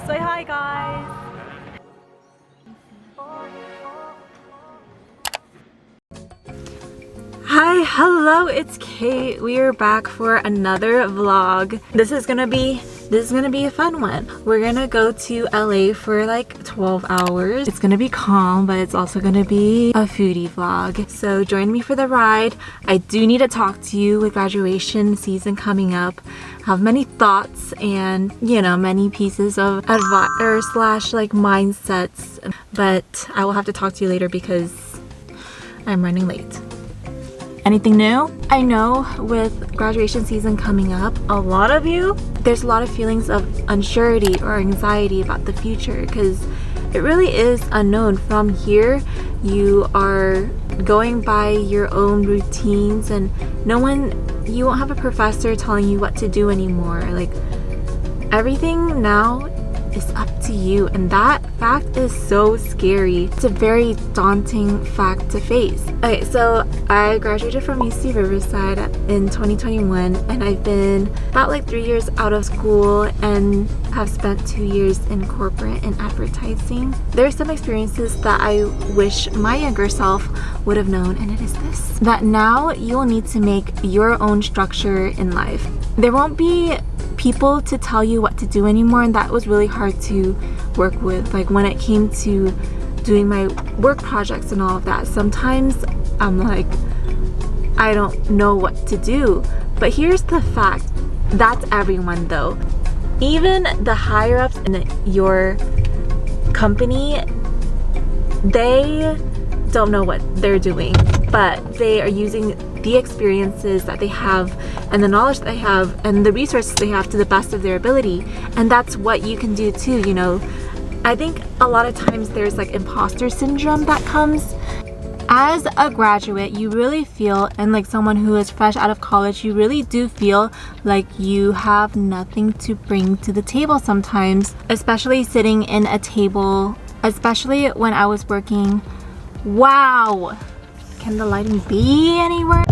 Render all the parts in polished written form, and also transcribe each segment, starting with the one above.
Say hi, guys. Hi, hello, it's Kate. We are back for another vlog. This is gonna be a fun one. We're gonna go to LA for like 12 hours. It's gonna be calm, but it's also gonna be a foodie vlog. So join me for the ride. I do need to talk to you with graduation season coming up. I have many thoughts and, you know, many pieces of advice or slash like mindsets, but I will have to talk to you later because I'm running late. Anything new? I know with graduation season coming up, there's a lot of feelings of unsurety or anxiety about the future because it really is unknown. From here, you are going by your own routines and you won't have a professor telling you what to do anymore. Like, everything now is up to you, and that fact is so scary. It's a very daunting fact to face. Okay, so I graduated from UC Riverside in 2021, and I've been about like 3 years out of school and have spent 2 years in corporate and advertising. There are some experiences that I wish my younger self would have known, and it is this: that now you'll need to make your own structure in life. There won't be people to tell you what to do anymore, and that was really hard to work with. Like, when it came to doing my work projects and all of that, sometimes I'm like, I don't know what to do. But here's the fact: that's everyone though. Even the higher ups in your company, they don't know what they're doing, but they are using the experiences that they have and the knowledge that they have and the resources they have to the best of their ability. And that's what you can do too, you know. I think a lot of times there's like imposter syndrome that comes. As a graduate, you really feel, and like someone who is fresh out of college, you really do feel like you have nothing to bring to the table sometimes, especially sitting in a table, especially when I was working. Wow, can the lighting be anywhere?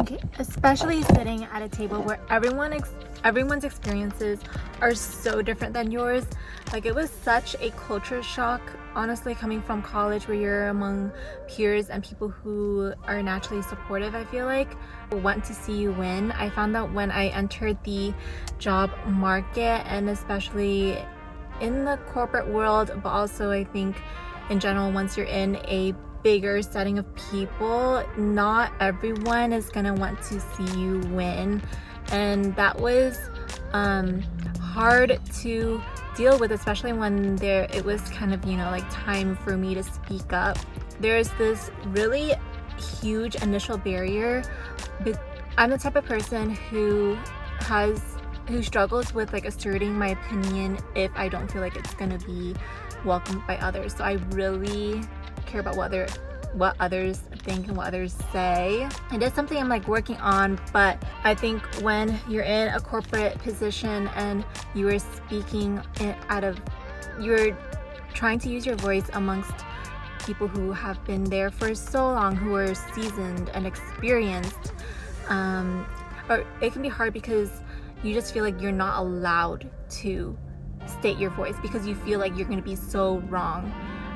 Okay, especially sitting at a table where everyone's experiences are so different than yours. Like, it was such a culture shock, honestly, coming from college where you're among peers and people who are naturally supportive. I feel like want to see you win. I found that when I entered the job market, and especially in the corporate world, but also I think in general, once you're in a bigger setting of people, not everyone is gonna want to see you win, and that was hard to deal with, especially when it was kind of, you know, like time for me to speak up. There's this really huge initial barrier, but I'm the type of person who struggles with like asserting my opinion if I don't feel like it's gonna be welcomed by others. So I really care about what others think and what others say. It is something I'm like working on, but I think when you're in a corporate position and you are speaking you're trying to use your voice amongst people who have been there for so long, who are seasoned and experienced, or it can be hard because you just feel like you're not allowed to state your voice because you feel like you're going to be so wrong.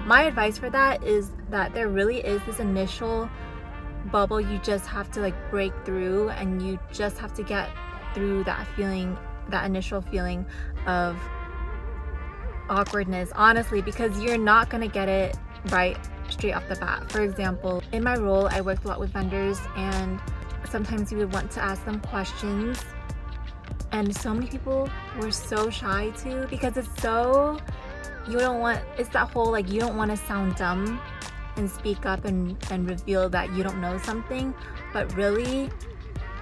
My advice for that is that there really is this initial bubble you just have to like break through, and you just have to get through that feeling, that initial feeling of awkwardness, honestly, because you're not going to get it right straight off the bat. For example, in my role, I worked a lot with vendors, and sometimes you would want to ask them questions, and so many people were so shy too, because it's that whole like, you don't want to sound dumb and speak up and reveal that you don't know something, but really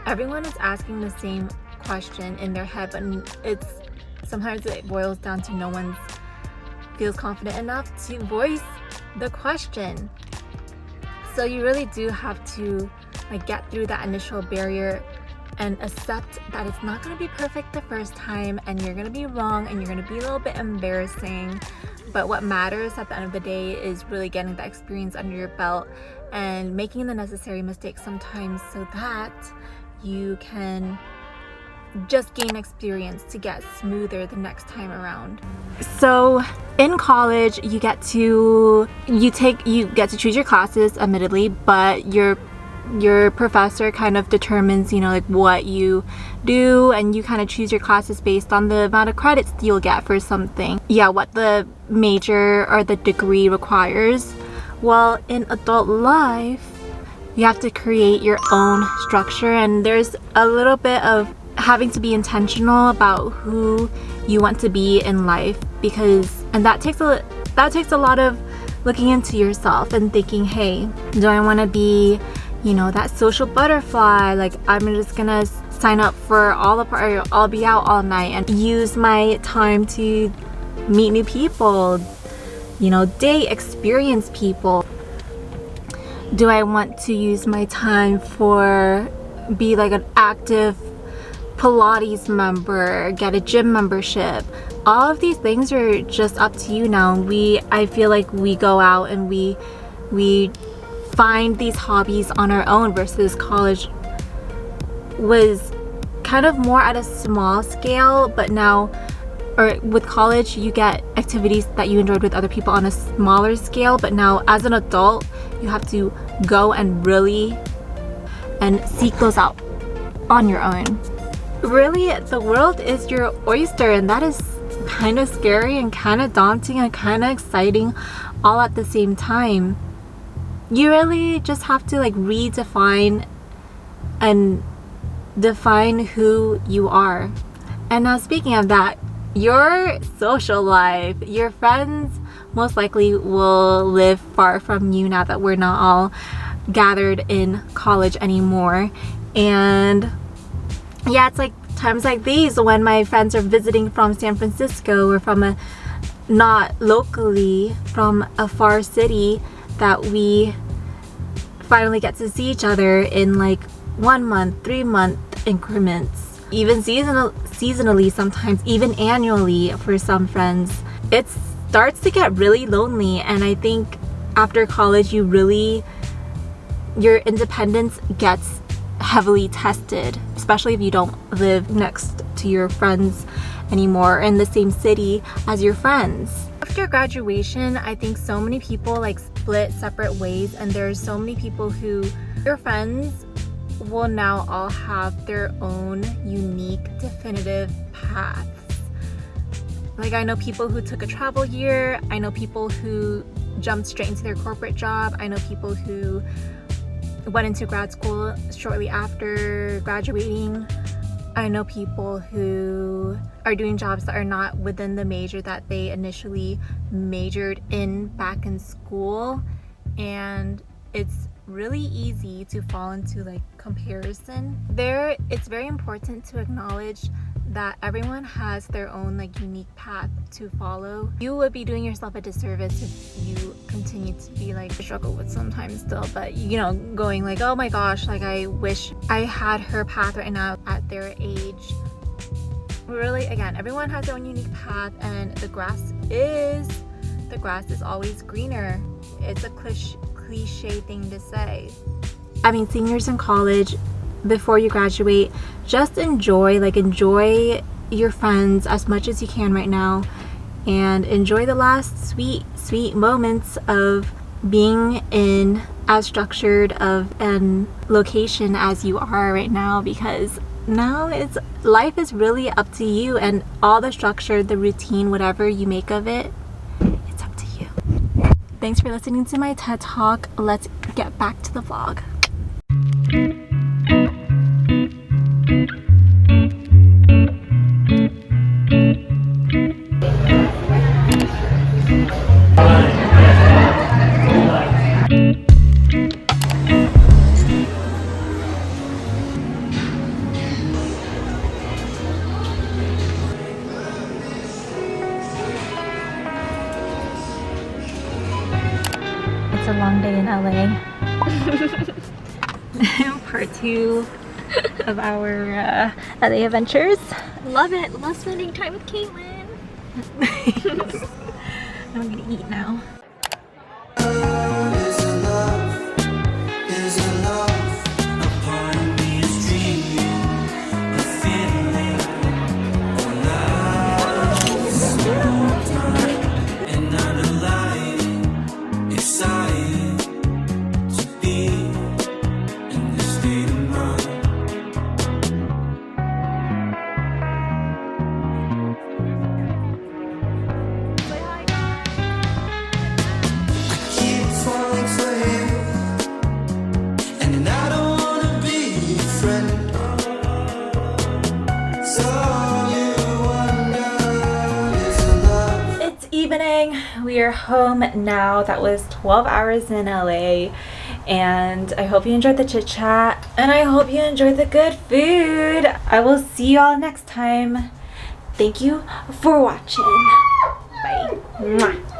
everyone is asking the same question in their head, but sometimes it boils down to no one feels confident enough to voice the question. So you really do have to like get through that initial barrier and accept that it's not going to be perfect the first time, and you're going to be wrong, and you're going to be a little bit embarrassing. But what matters at the end of the day is really getting that experience under your belt and making the necessary mistakes sometimes so that you can just gain experience to get smoother the next time around. So in college, you get to choose your classes, admittedly, but your professor kind of determines, you know, like what you do, and you kind of choose your classes based on the amount of credits you'll get for something. Yeah, what the major or the degree requires. Well, in adult life, you have to create your own structure, and there's a little bit of having to be intentional about who you want to be in life, and that takes a lot of looking into yourself and thinking, hey, do I want to be, you know, that social butterfly? Like, I'm just gonna sign up for all the party, I'll be out all night and use my time to meet new people, you know, date, experience people. Do I want to use my time for be like an active Pilates member, get a gym membership? All of these things are just up to you now. I feel like we go out and we find these hobbies on our own, versus college was kind of more at a small scale, but now, or with college, you get activities that you enjoyed with other people on a smaller scale, but now as an adult, you have to go and really and seek those out on your own. Really, the world is your oyster, and that is kind of scary and kind of daunting and kind of exciting all at the same time. You really just have to like redefine and define who you are. And now, speaking of that, your social life, your friends most likely will live far from you now that we're not all gathered in college anymore. And yeah, it's like times like these when my friends are visiting from San Francisco or from not locally, from a far city, that we finally get to see each other in like 1 month, 3 month increments, even seasonally, sometimes even annually for some friends. It starts to get really lonely, and I think after college your independence gets heavily tested, especially if you don't live next to your friends anymore, in the same city as your friends. After graduation, I think so many people like split separate ways, and there's so many people who, your friends will now all have their own unique, definitive paths. Like, I know people who took a travel year, I know people who jumped straight into their corporate job, I know people who went into grad school shortly after graduating. I know people who are doing jobs that are not within the major that they initially majored in back in school, and it's really easy to fall into like comparison. It's very important to acknowledge that everyone has their own like unique path to follow. You would be doing yourself a disservice if you continue to be like, struggle with sometimes still, but you know, going like, oh my gosh, like I wish I had her path right now at their age. Really, again, everyone has their own unique path, and the grass is always greener. It's a cliche thing to say. I mean, seniors in college, before you graduate, just enjoy your friends as much as you can right now, and enjoy the last sweet moments of being in as structured of an location as you are right now, because now life is really up to you, and all the structure, the routine, whatever you make of it, it's up to you. Thanks for listening to my TED Talk. Let's get back to the vlog. It's a long day in LA. Part 2 of our LA adventures. Love it. Love spending time with Caitlin. I'm gonna eat now. There's a love, a part of me is dreaming, a feeling we are home now. That was 12 hours in LA, and I hope you enjoyed the chit chat, and I hope you enjoyed the good food. I will see you all next time. Thank you for watching. Bye. Mwah.